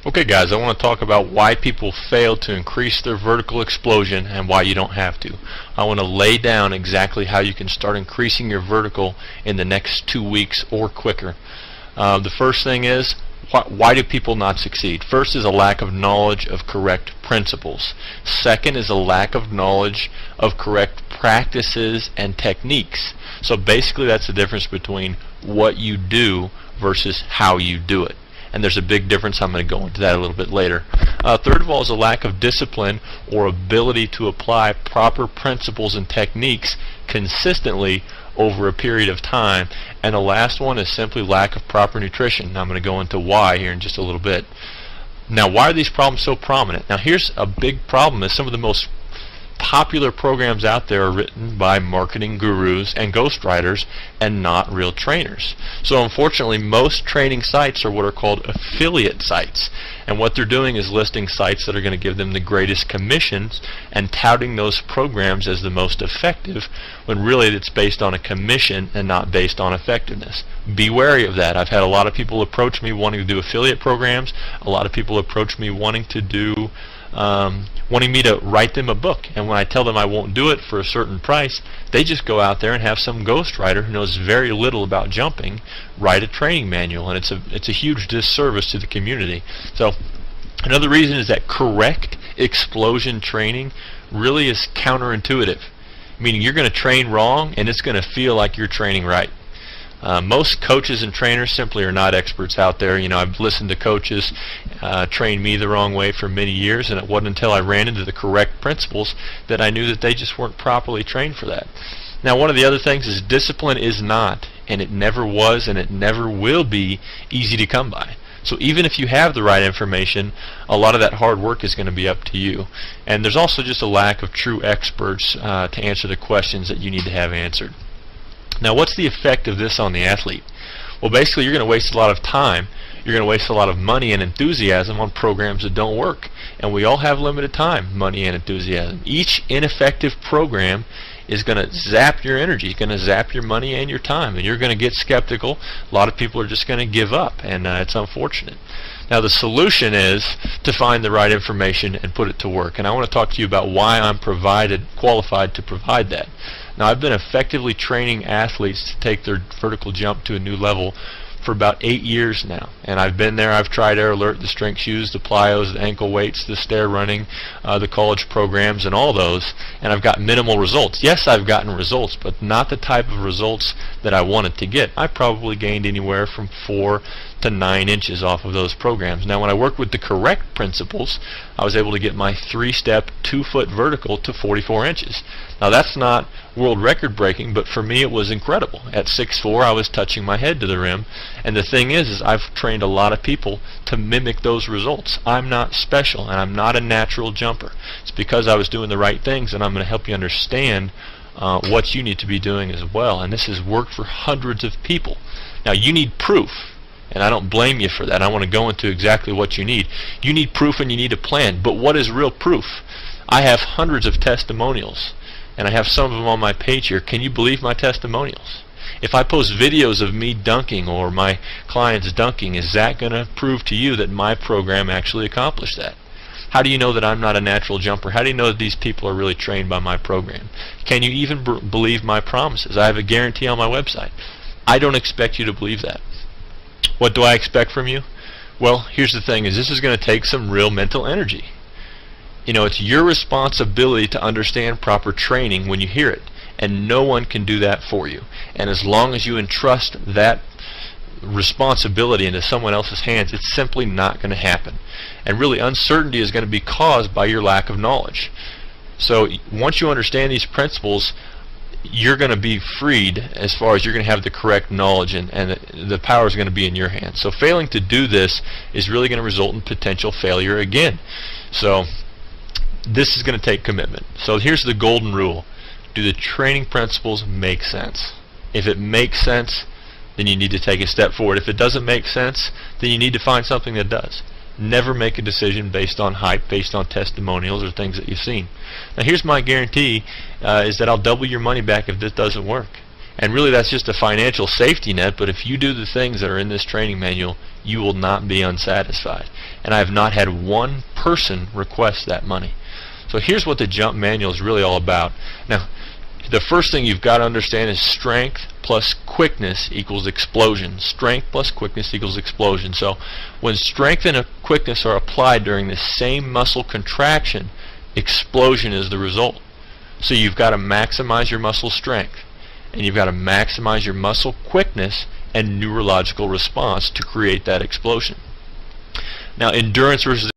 Okay guys, I want to talk about why people fail to increase their vertical explosion and why you don't have to. I want to lay down exactly how you can start increasing your vertical in the next 2 weeks or quicker. The first thing is, why do people not succeed? First is a lack of knowledge of correct principles. Second is a lack of knowledge of correct practices and techniques. So basically that's the difference between what you do versus how you do it. And there's a big difference. I'm going to go into that a little bit later. Third of all is a lack of discipline or ability to apply proper principles and techniques consistently over a period of time. And the last one is simply lack of proper nutrition. Now I'm going to go into why here in just a little bit. Now, why are these problems so prominent? Now here's a big problem: is some of the most popular programs out there are written by marketing gurus and ghostwriters and not real trainers. So unfortunately, most training sites are what are called affiliate sites, and what they're doing is listing sites that are going to give them the greatest commissions and touting those programs as the most effective, when really it's based on a commission and not based on effectiveness. Be wary of that. I've had a lot of people approach me wanting to do affiliate programs. A lot of people approach me wanting me to write them a book, and when I tell them I won't do it for a certain price, they just go out there and have some ghostwriter who knows very little about jumping write a training manual, and it's a huge disservice to the community. So another reason is that correct explosion training really is counterintuitive, meaning you're going to train wrong and it's going to feel like you're training right. Most coaches and trainers simply are not experts out there. You know, I've listened to coaches train me the wrong way for many years, and it wasn't until I ran into the correct principles that I knew that they just weren't properly trained for that. Now, one of the other things is discipline is not, and it never was, and it never will be easy to come by. So even if you have the right information, a lot of that hard work is going to be up to you. And there's also just a lack of true experts to answer the questions that you need to have answered. Now, what's the effect of this on the athlete? Well, basically you're going to waste a lot of time, you're going to waste a lot of money and enthusiasm on programs that don't work. And we all have limited time, money and enthusiasm. Each ineffective program is going to zap your energy, it's going to zap your money and your time, and you're going to get skeptical. A lot of people are just going to give up, and it's unfortunate. Now the solution is to find the right information and put it to work, and I want to talk to you about why I'm qualified to provide that. Now, I've been effectively training athletes to take their vertical jump to a new level for about 8 years now, and I've been there. I've tried Air Alert, the strength shoes, the plyos, the ankle weights, the stair running, the college programs, and all those, and I've got minimal results. Yes, I've gotten results, but not the type of results that I wanted to get. I probably gained anywhere from 4 to 9 inches off of those programs. Now, when I worked with the correct principles, I was able to get my 3-step 2-foot vertical to 44 inches. Now, that's not world record breaking, but for me it was incredible. At 6'4", I was touching my head to the rim, and the thing is I've trained a lot of people to mimic those results. I'm not special, and I'm not a natural jumper. It's because I was doing the right things, and I'm going to help you understand what you need to be doing as well. And this has worked for hundreds of people. Now, you need proof, and I don't blame you for that. I want to go into exactly what you need. You need proof and you need a plan. But what is real proof? I have hundreds of testimonials, and I have some of them on my page here. Can you believe my testimonials? If I post videos of me dunking or my clients dunking, is that going to prove to you that my program actually accomplished that? How do you know that I'm not a natural jumper? How do you know that these people are really trained by my program? Can you even believe my promises? I have a guarantee on my website. I don't expect you to believe that. What do I expect from you? Well, here's the thing, is this is going to take some real mental energy. You know, it's your responsibility to understand proper training when you hear it, and no one can do that for you. And as long as you entrust that responsibility into someone else's hands, it's simply not going to happen. And really, uncertainty is going to be caused by your lack of knowledge. So once you understand these principles, you're going to be freed as far as you're going to have the correct knowledge, and the power is going to be in your hands. So failing to do this is really going to result in potential failure again. So this is going to take commitment. So here's the golden rule. Do the training principles make sense? If it makes sense, then you need to take a step forward. If it doesn't make sense, then you need to find something that does. Never make a decision based on hype, based on testimonials or things that you've seen. Now here's my guarantee, is that I'll double your money back if this doesn't work. And really that's just a financial safety net, but if you do the things that are in this training manual, you will not be unsatisfied. And I have not had one person request that money. So here's what the jump manual is really all about. Now, the first thing you've got to understand is strength plus quickness equals explosion. Strength plus quickness equals explosion. So when strength and quickness are applied during the same muscle contraction, explosion is the result. So you've got to maximize your muscle strength, and you've got to maximize your muscle quickness and neurological response to create that explosion. Now, endurance versus